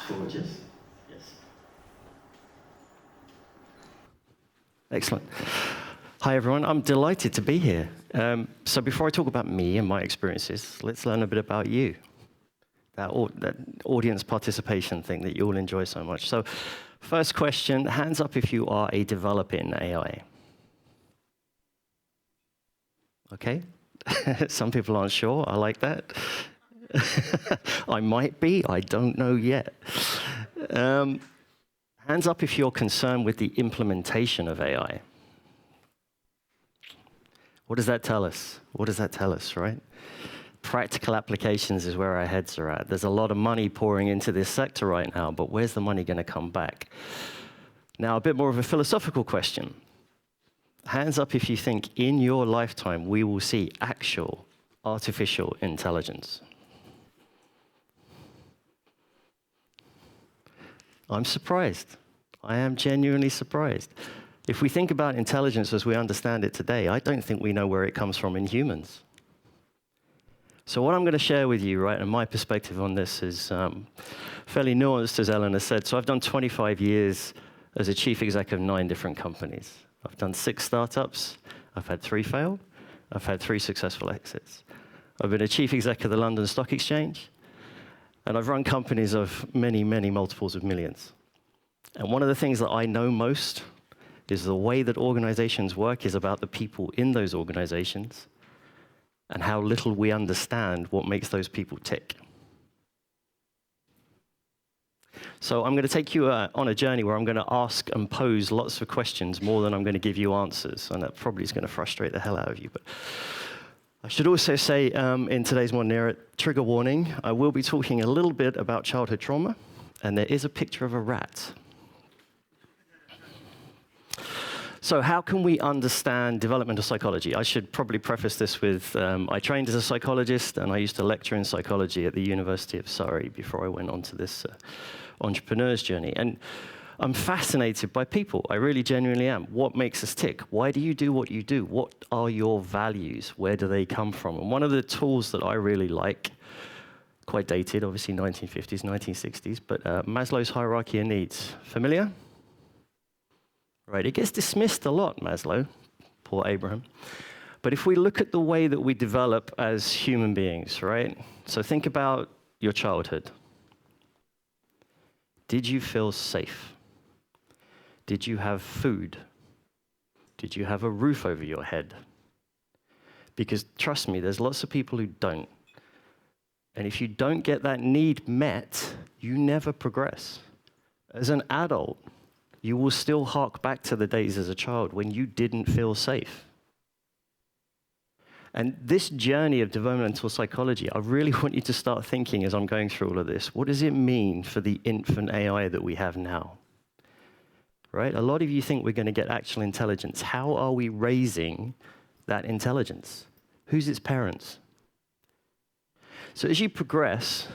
Gorgeous. Yes. Excellent. Hi, everyone. I'm delighted to be here. So before I talk about me and my experiences, let's learn a bit about you. That audience participation thing that you all enjoy so much. So first question, hands up if you are a developer in AI. Okay. Some people aren't sure. I like that. I might be. I don't know yet. Hands up if you're concerned with the implementation of AI. What does that tell us? What does that tell us, right? Practical applications is where our heads are at. There's a lot of money pouring into this sector right now, but where's the money going to come back? Now, a bit more of a philosophical question. Hands up if you think in your lifetime we will see actual artificial intelligence. I'm surprised. I am genuinely surprised. If we think about intelligence as we understand it today, I don't think we know where it comes from in humans. So what I'm going to share with you, right, and my perspective on this is fairly nuanced, as Ellen has said. So I've done 25 years as a chief exec of 9 different companies. I've done 6 startups. I've had 3 fail. I've had 3 successful exits. I've been a chief exec of the London Stock Exchange. And I've run companies of many, many multiples of millions. And one of the things that I know most is the way that organizations work is about the people in those organizations and how little we understand what makes those people tick. So I'm going to take you on a journey where I'm going to ask and pose lots of questions more than I'm going to give you answers. And that probably is going to frustrate the hell out of you. But I should also say in today's modern era, trigger warning, I will be talking a little bit about childhood trauma. And there is a picture of a rat. So how can we understand developmental psychology? I should probably preface this with, I trained as a psychologist, and I used to lecture in psychology at the University of Surrey before I went on to this entrepreneur's journey. And I'm fascinated by people. I really genuinely am. What makes us tick? Why do you do what you do? What are your values? Where do they come from? And one of the tools that I really like, quite dated, obviously 1950s, 1960s, but Maslow's hierarchy of needs. Familiar? Right, it gets dismissed a lot, Maslow, poor Abraham. But if we look at the way that we develop as human beings, right? So think about your childhood. Did you feel safe? Did you have food? Did you have a roof over your head? Because trust me, there's lots of people who don't. And if you don't get that need met, you never progress. As an adult, you will still hark back to the days as a child when you didn't feel safe. And this journey of developmental psychology, I really want you to start thinking as I'm going through all of this, what does it mean for the infant AI that we have now? Right? A lot of you think we're going to get actual intelligence. How are we raising that intelligence? Who's its parents? So as you progress,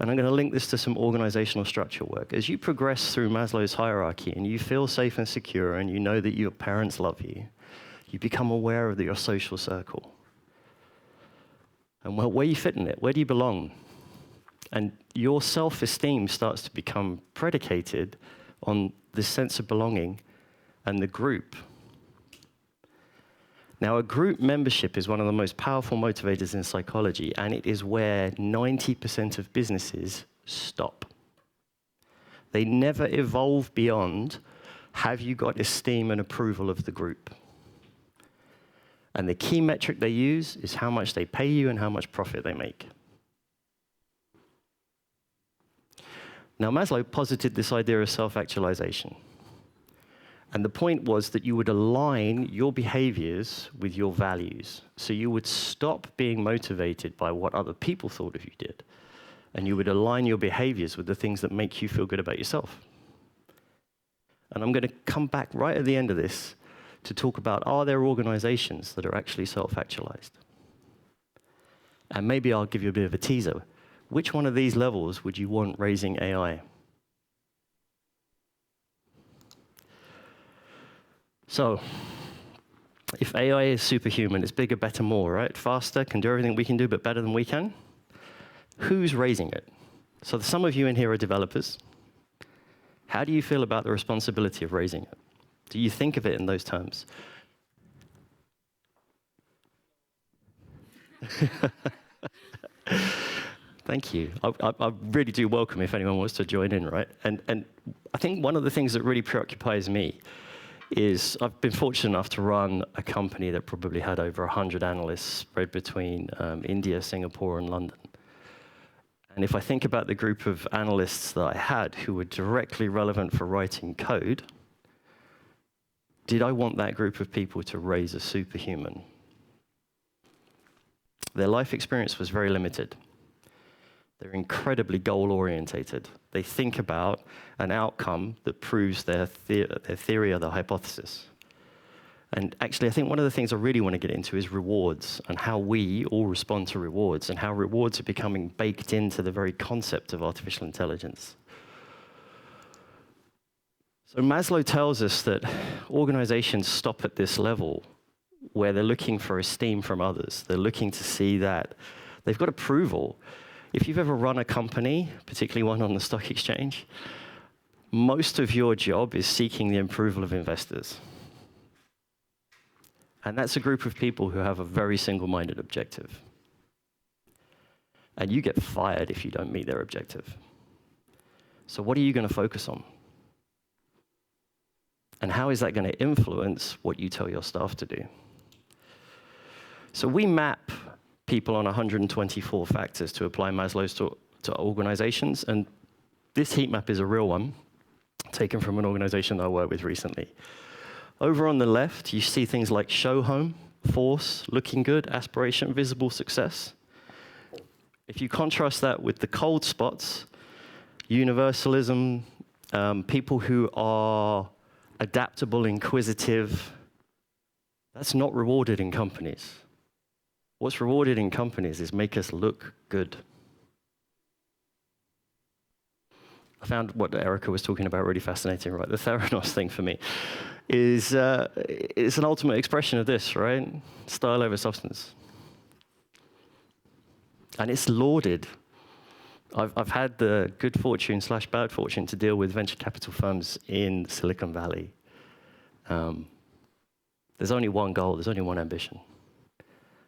and I'm going to link this to some organizational structure work. As you progress through Maslow's hierarchy and you feel safe and secure and you know that your parents love you, you become aware of your social circle. And where you fit in it, where do you belong? And your self-esteem starts to become predicated on this sense of belonging and the group. Now, a group membership is one of the most powerful motivators in psychology, and it is where 90% of businesses stop. They never evolve beyond, have you got esteem and approval of the group? And the key metric they use is how much they pay you and how much profit they make. Now, Maslow posited this idea of self-actualization. And the point was that you would align your behaviors with your values. So you would stop being motivated by what other people thought of you did. And you would align your behaviors with the things that make you feel good about yourself. And I'm going to come back right at the end of this to talk about, are there organizations that are actually self-actualized? And maybe I'll give you a bit of a teaser. Which one of these levels would you want raising AI? So, if AI is superhuman, it's bigger, better, more, right? Faster, can do everything we can do, but better than we can. Who's raising it? So some of you in here are developers. How do you feel about the responsibility of raising it? Do you think of it in those terms? Thank you. I really do welcome if anyone wants to join in, right? And I think one of the things that really preoccupies me is I've been fortunate enough to run a company that probably had over 100 analysts spread between India, Singapore, and London. And if I think about the group of analysts that I had who were directly relevant for writing code, did I want that group of people to raise a superhuman? Their life experience was very limited. They're incredibly goal-orientated. They think about an outcome that proves their theory or their hypothesis. And actually, I think one of the things I really want to get into is rewards and how we all respond to rewards and how rewards are becoming baked into the very concept of artificial intelligence. So Maslow tells us that organizations stop at this level where they're looking for esteem from others. They're looking to see that they've got approval. If you've ever run a company, particularly one on the stock exchange, most of your job is seeking the approval of investors. And that's a group of people who have a very single-minded objective. And you get fired if you don't meet their objective. So what are you going to focus on? And how is that going to influence what you tell your staff to do? So we map people on 124 factors to apply Maslow's to organizations. And this heat map is a real one, taken from an organization that I worked with recently. Over on the left, you see things like show home, force, looking good, aspiration, visible success. If you contrast that with the cold spots, universalism, people who are adaptable, inquisitive, that's not rewarded in companies. What's rewarded in companies is make us look good. I found what Erica was talking about really fascinating, right? The Theranos thing for me is it's an ultimate expression of this, right? Style over substance. And it's lauded. I've had the good fortune / bad fortune to deal with venture capital firms in Silicon Valley. There's only one goal, there's only one ambition.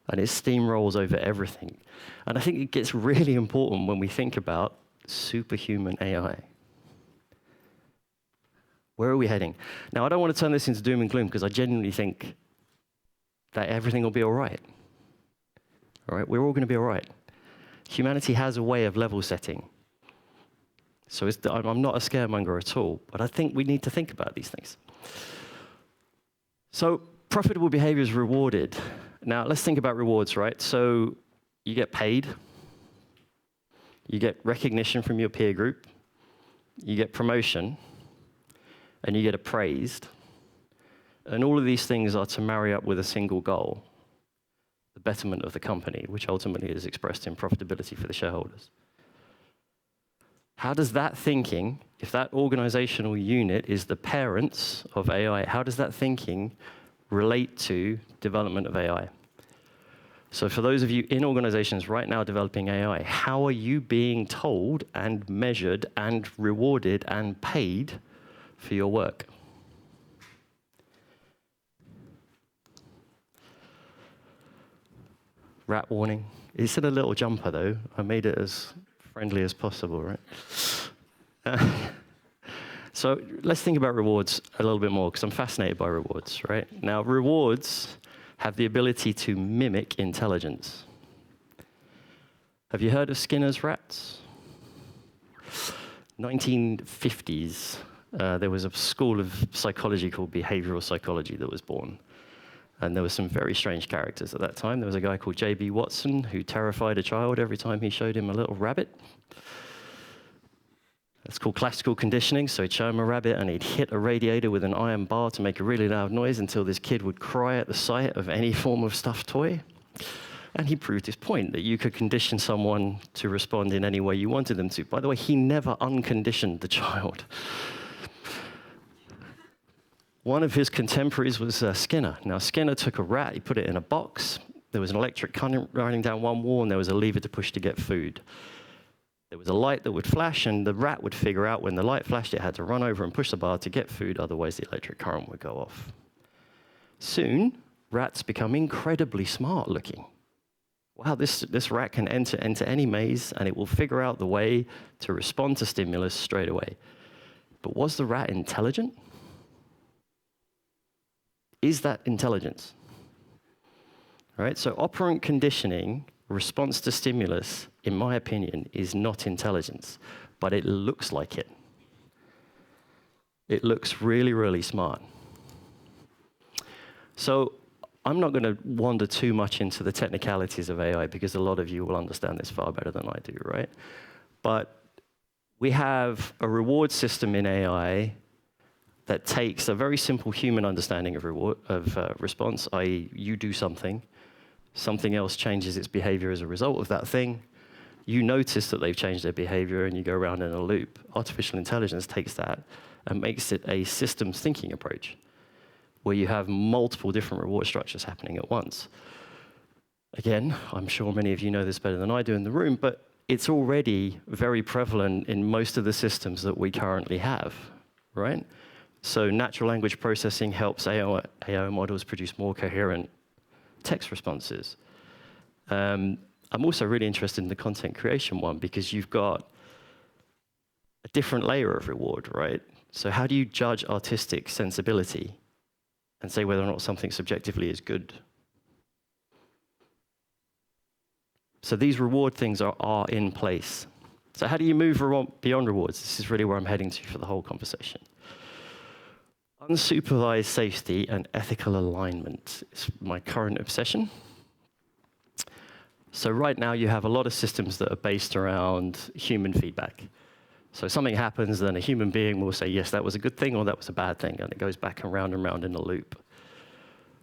And it steamrolls over everything. And I think it gets really important when we think about superhuman AI. Where are we heading? Now, I don't want to turn this into doom and gloom because I genuinely think that everything will be all right. All right, we're all going to be all right. Humanity has a way of level setting. So I'm not a scaremonger at all, but I think we need to think about these things. So profitable behavior is rewarded. Now, let's think about rewards, right? So you get paid, you get recognition from your peer group, you get promotion, and you get appraised. And all of these things are to marry up with a single goal, the betterment of the company, which ultimately is expressed in profitability for the shareholders. How does that thinking, if that organizational unit is the parents of AI, how does that thinking relate to development of AI? So for those of you in organizations right now developing AI, how are you being told and measured and rewarded and paid for your work? Rat warning. It's in a little jumper, though. I made it as friendly as possible, right? So let's think about rewards a little bit more, because I'm fascinated by rewards, right? Now, rewards have the ability to mimic intelligence. Have you heard of Skinner's rats? 1950s, there was a school of psychology called behavioral psychology that was born. And there were some very strange characters at that time. There was a guy called J.B. Watson who terrified a child every time he showed him a little rabbit. It's called classical conditioning. So he'd show him a rabbit and he'd hit a radiator with an iron bar to make a really loud noise until this kid would cry at the sight of any form of stuffed toy. And he proved his point that you could condition someone to respond in any way you wanted them to. By the way, he never unconditioned the child. One of his contemporaries was Skinner. Now, Skinner took a rat, he put it in a box. There was an electric current running down one wall, and there was a lever to push to get food. There was a light that would flash, and the rat would figure out when the light flashed, it had to run over and push the bar to get food, otherwise the electric current would go off. Soon, rats become incredibly smart looking. Wow, this rat can enter any maze, and it will figure out the way to respond to stimulus straight away. But was the rat intelligent? Is that intelligence? All right, so operant conditioning, response to stimulus, in my opinion, is not intelligence, but it looks like it. It looks really, really smart. So I'm not going to wander too much into the technicalities of AI because a lot of you will understand this far better than I do, right? But we have a reward system in AI that takes a very simple human understanding of response, i.e. you do something, something else changes its behavior as a result of that thing. You notice that they've changed their behavior and you go around in a loop. Artificial intelligence takes that and makes it a systems thinking approach, where you have multiple different reward structures happening at once. Again, I'm sure many of you know this better than I do in the room, but it's already very prevalent in most of the systems that we currently have, right? So natural language processing helps AI models produce more coherent text responses. I'm also really interested in the content creation one because you've got a different layer of reward, right? So how do you judge artistic sensibility and say whether or not something subjectively is good? So these reward things are in place. So how do you move beyond rewards? This is really where I'm heading to for the whole conversation. Unsupervised safety and ethical alignment is my current obsession. So right now you have a lot of systems that are based around human feedback. So something happens, then a human being will say, yes, that was a good thing or that was a bad thing, and it goes back and round in a loop.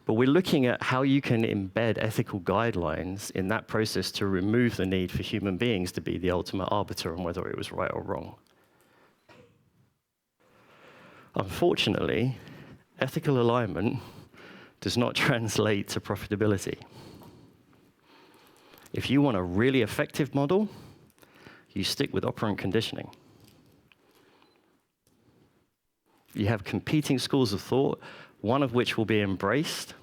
But we're looking at how you can embed ethical guidelines in that process to remove the need for human beings to be the ultimate arbiter on whether it was right or wrong. Unfortunately, ethical alignment does not translate to profitability. If you want a really effective model, you stick with operant conditioning. You have competing schools of thought, one of which will be embraced.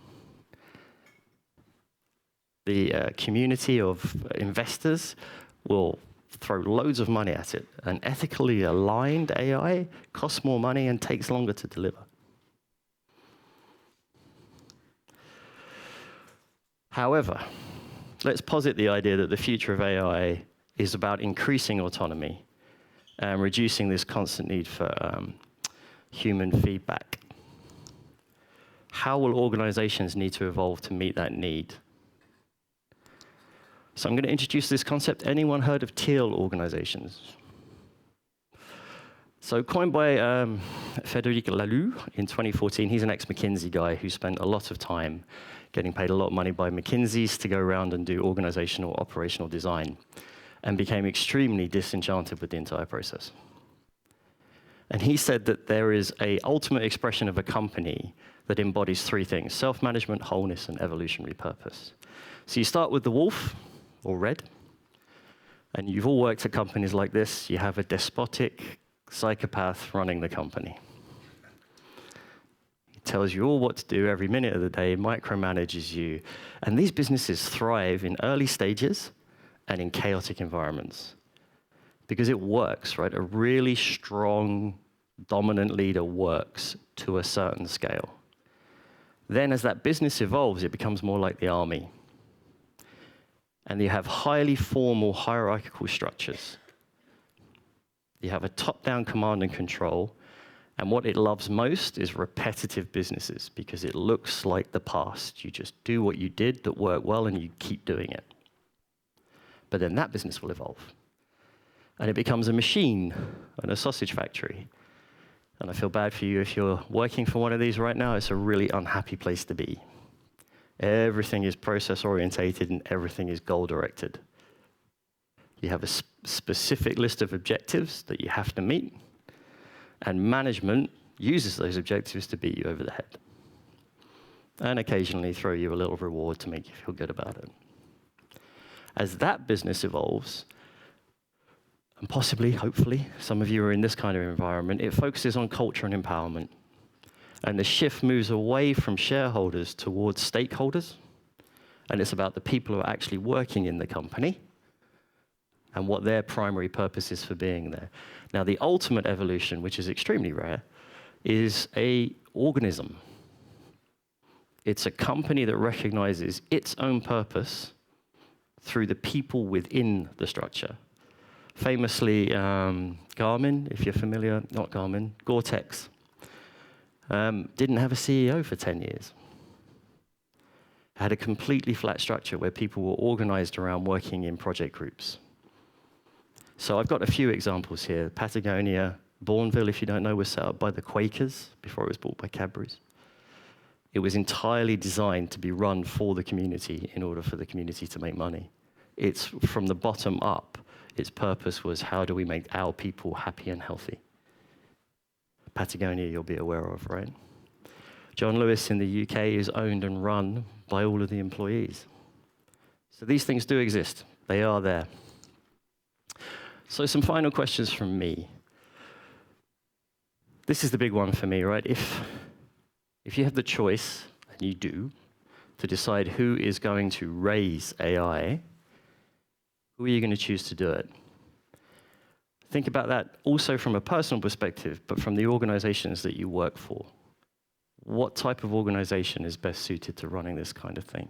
The community of investors will throw loads of money at it. An ethically aligned AI costs more money and takes longer to deliver. However, let's posit the idea that the future of AI is about increasing autonomy and reducing this constant need for human feedback. How will organizations need to evolve to meet that need? So I'm going to introduce this concept. Anyone heard of teal organizations? So coined by Frédéric Laloux in 2014, he's an ex-McKinsey guy who spent a lot of time getting paid a lot of money by McKinsey's to go around and do organizational, operational design, and became extremely disenchanted with the entire process. And he said that there is an ultimate expression of a company that embodies three things: self-management, wholeness, and evolutionary purpose. So you start with the wolf, or red, and you've all worked at companies like this. You have a despotic psychopath running the company. He tells you all what to do every minute of the day, micromanages you. And these businesses thrive in early stages and in chaotic environments because it works, right? A really strong, dominant leader works to a certain scale. Then as that business evolves, it becomes more like the army. And you have highly formal hierarchical structures. You have a top-down command and control, and what it loves most is repetitive businesses because it looks like the past. You just do what you did that worked well and you keep doing it. But then that business will evolve. And it becomes a machine and a sausage factory. And I feel bad for you if you're working for one of these right now. It's a really unhappy place to be. Everything is process-orientated and everything is goal-directed. You have a specific list of objectives that you have to meet, and management uses those objectives to beat you over the head, and occasionally throw you a little reward to make you feel good about it. As that business evolves, and possibly, hopefully, some of you are in this kind of environment, it focuses on culture and empowerment. And the shift moves away from shareholders towards stakeholders. And it's about the people who are actually working in the company and what their primary purpose is for being there. Now, the ultimate evolution, which is extremely rare, is an organism. It's a company that recognizes its own purpose through the people within the structure. Famously, Garmin, if you're familiar, not Garmin, Gore-Tex, didn't have a CEO for 10 years. Had a completely flat structure where people were organized around working in project groups. So I've got a few examples here. Patagonia, Bourneville, if you don't know, was set up by the Quakers before it was bought by Cadbury's. It was entirely designed to be run for the community in order for the community to make money. It's from the bottom up. Its purpose was, how do we make our people happy and healthy? Patagonia, you'll be aware of, right? John Lewis in the UK is owned and run by all of the employees. So these things do exist. They are there. So some final questions from me. This is the big one for me, right? If you have the choice, and you do, to decide who is going to raise AI, who are you going to choose to do it? Think about that also from a personal perspective, but from the organizations that you work for. What type of organization is best suited to running this kind of thing?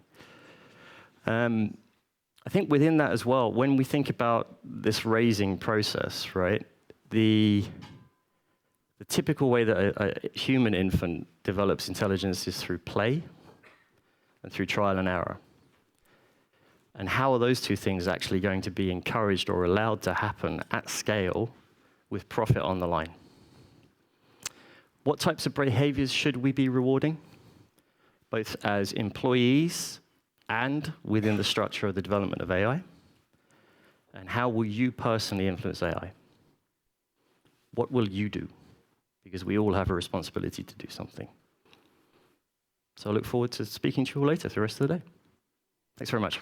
I think within that as well, when we think about this raising process, right, the typical way that a human infant develops intelligence is through play and through trial and error. And how are those two things actually going to be encouraged or allowed to happen at scale with profit on the line? What types of behaviors should we be rewarding, both as employees and within the structure of the development of AI? And how will you personally influence AI? What will you do? Because we all have a responsibility to do something. So I look forward to speaking to you all later for the rest of the day. Thanks very much.